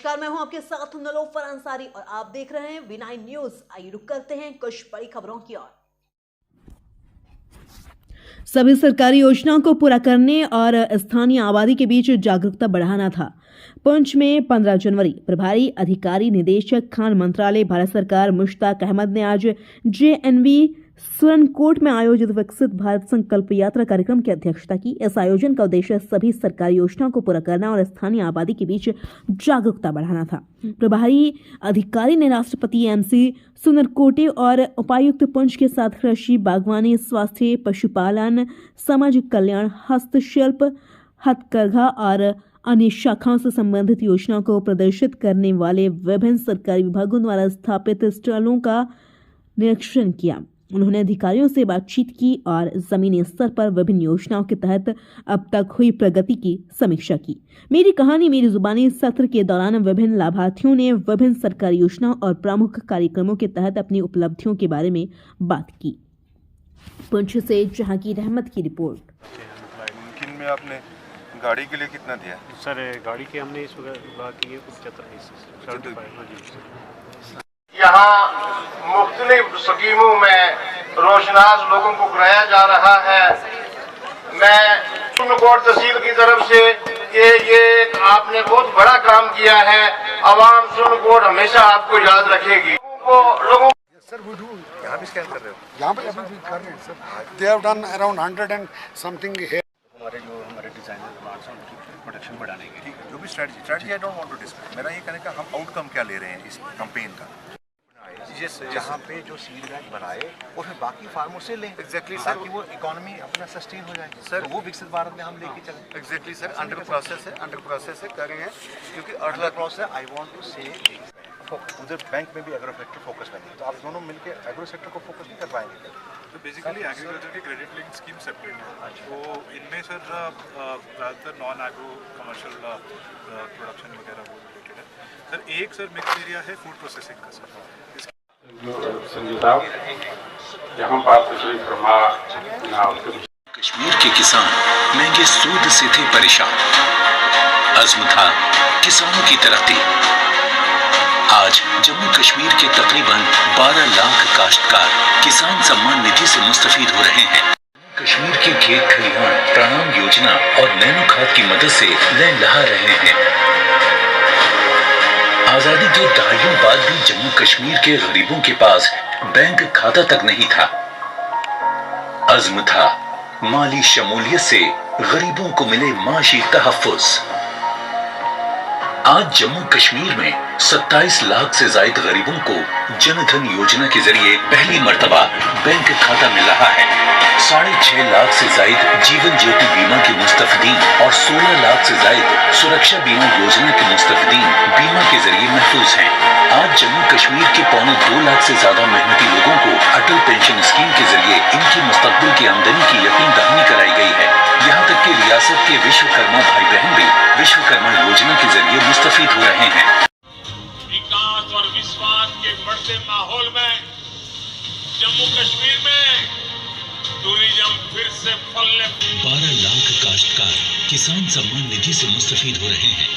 नमस्कार, मैं हूं आपके साथ नलोफर अंसारी और आप देख रहे हैं V9 न्यूज। आइए रुक करते हैं कुछ बड़ी खबरों की ओर। सभी सरकारी योजनाओं को पूरा करने और स्थानीय आबादी के बीच जागरूकता बढ़ाना था। पुंछ में 15 जनवरी प्रभारी अधिकारी निदेशक खान मंत्रालय भारत सरकार मुश्ताक अहमद ने आज JNV सुरनकोट में आयोजित विकसित भारत संकल्प यात्रा कार्यक्रम की अध्यक्षता की। इस आयोजन का उद्देश्य सभी सरकारी योजनाओं को पूरा करना और स्थानीय आबादी के बीच जागरूकता बढ़ाना था। प्रभारी अधिकारी ने राष्ट्रपति MC सुरनकोटे और उपायुक्त पुंछ के साथ कृषि, बागवानी, स्वास्थ्य, पशुपालन, सामाजिक कल्याण, हस्तशिल्प, हथकरघा और अन्य शाखाओं से संबंधित योजनाओं को प्रदर्शित करने वाले विभिन्न सरकारी विभागों द्वारा स्थापित स्टॉलों का निरीक्षण किया। उन्होंने अधिकारियों से बातचीत की और जमीनी स्तर पर विभिन्न योजनाओं के तहत अब तक हुई प्रगति की समीक्षा की। मेरी कहानी मेरी जुबानी सत्र के दौरान विभिन्न लाभार्थियों ने विभिन्न सरकारी योजनाओं और प्रमुख कार्यक्रमों के तहत अपनी उपलब्धियों के बारे में बात की। पुंछ से जहांगीर अहमद की रिपोर्ट। में आपने गाड़ी के लिए कितना दिया? सर गाड़ी के हमने इस वक्त की है 75। यहाँ मुख्तलिफ स्कीमों में रोशनास लोगों को कराया जा रहा है। मैं सुरनकोट तहसील की तरफ से ये आपने बहुत बड़ा काम किया है। आवाम सुरनकोट हमेशा आपको याद रखेगी। लोगों सर वो यहाँ भी स्कैन कर रहे हो? यहाँ पे अभी भी कर रहे हैं sir. They have done around 100 and something here. हमारे डिजाइनर प्लांट्स हैं उनकी प्रोडक्शन बढ़ाने के। ठीक है, जो भी strategy I don't want to discuss. मेरा ये कहने का हम आउटकम क्या ले रहे हैं इस कैंपेन का? जहाँ पे जो सीड बैंक बनाए वो फिर बाकी फार्मर से लें। एग्जैक्टली सर, ताकि वो इकोनॉमी अपना सस्टेन हो जाए सर। तो वो विकसित भारत में हम लेके चलें। एग्जैक्टली सर, अंडर प्रोसेस है कर रहे हैं क्योंकि under process I want to say उधर बैंक में भी एग्रो सेक्टर फोकस नहीं, तो आप दोनों मिलकर एग्रो सेक्टर को फोकस नहीं कर पाएंगे। तो बेसिकली एग्रीकल्चर की क्रेडिट लिंक स्कीम सेपरेट है। वो इनमें सर ज़्यादातर नॉन एग्रो कमर्शियल प्रोडक्शन वगैरह वो रिलेटेड है सर। एक सर मिक्स एरिया है फूड प्रोसेसिंग का सर। संजय साहब यहाँ बात कश्मीर के किसान महंगे सूद से थे परेशान। अज़्म था किसानों की तरक्की। आज जम्मू कश्मीर के तकरीबन 12 लाख काश्तकार किसान सम्मान निधि से मुस्तफीद हो रहे हैं। कश्मीर के खेत खलिहान प्रणाम योजना और नैनो खाद की मदद से लहलहा रहे हैं। आजादी के दहाइयों बाद भी जम्मू कश्मीर के गरीबों के पास बैंक खाता तक नहीं था। अज़्म था माली शमूलियत से गरीबों को मिले माशी तहफ़्फ़ुज़। आज जम्मू कश्मीर में 27 लाख से ज्यादा गरीबों को जनधन योजना के जरिए पहली मर्तबा बैंक खाता मिल रहा है। 6.5 लाख से ज्यादा जीवन ज्योति बीमा के मुस्तफिदीन और 16 लाख से ज्यादा सुरक्षा बीमा योजना के मुस्तफिदीन बीमा के जरिए महफूज हैं। आज जम्मू कश्मीर के 2.25 लाख से ज्यादा मेहनती लोगों को अटल पेंशन स्कीम के जरिए इनकी मुस्तकबिल की आमदनी की यकीन दहानी कराई गई है। यहाँ तक कि रियासत के विश्वकर्मा भाई बहन भी विश्वकर्मा योजना के जरिए मुस्तफीद हो रहे हैं। विकास और विश्वास के बढ़ते माहौल में जम्मू कश्मीर में टूरिज्म फिर से फलने। 12 लाख काश्तकार किसान सम्मान निधि से मुस्तफीद हो रहे हैं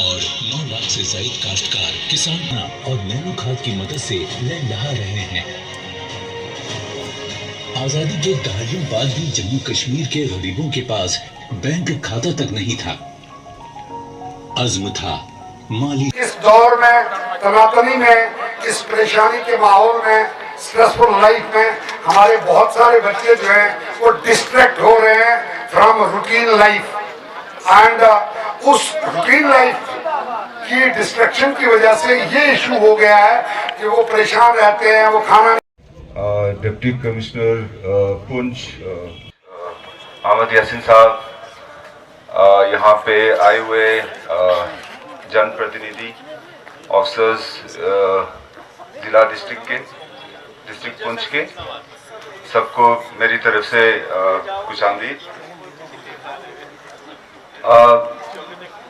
और 9 लाख से ज्यादा काश्तकार किसान और नैनो खाद की मदद से लहलहा रहे हैं। आजादी के दहाइयों बाद भी जम्मू कश्मीर के गरीबों के पास बैंक खाता तक नहीं था। अज़्म था माली। इस दौर में तनातनी में, इस परेशानी के माहौल में, स्ट्रेसफुल लाइफ में हमारे बहुत सारे बच्चे जो हैं वो डिस्ट्रैक्ट हो रहे हैं फ्रॉम रूटीन लाइफ। एंड उस रूटीन लाइफ की डिस्ट्रैक्शन की वजह से ये इशू हो गया है कि वो परेशान रहते हैं, वो खाना। डिप्टी कमिश्नर पुंछ मोहम्मद यासीन साहब, यहाँ पे आए हुए जनप्रतिनिधि ऑफिसर्स जिला डिस्ट्रिक्ट पुंछ के, सबको मेरी तरफ से खुश आमदीद।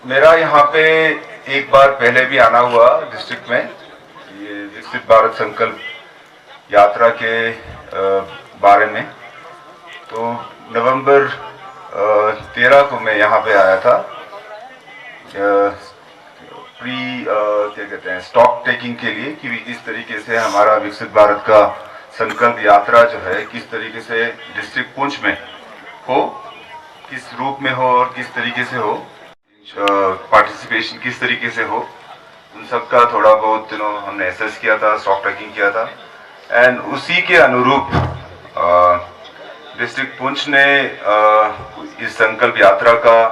मेरा यहाँ पे एक बार पहले भी आना हुआ डिस्ट्रिक्ट में, ये विकसित भारत संकल्प यात्रा के बारे में। तो नवंबर 13 को मैं यहाँ पे आया था क्या कहते हैं स्टॉक टेकिंग के लिए कि किस तरीके से हमारा विकसित भारत का संकल्प यात्रा जो है किस तरीके से डिस्ट्रिक्ट पुंछ में हो, किस रूप में हो और किस तरीके से हो, पार्टिसिपेशन किस तरीके से हो, उन सब का थोड़ा बहुत हमने एसेस किया था, स्टॉक टेकिंग किया था। एंड उसी के अनुरूप डिस्ट्रिक्ट पुंछ ने इस संकल्प यात्रा का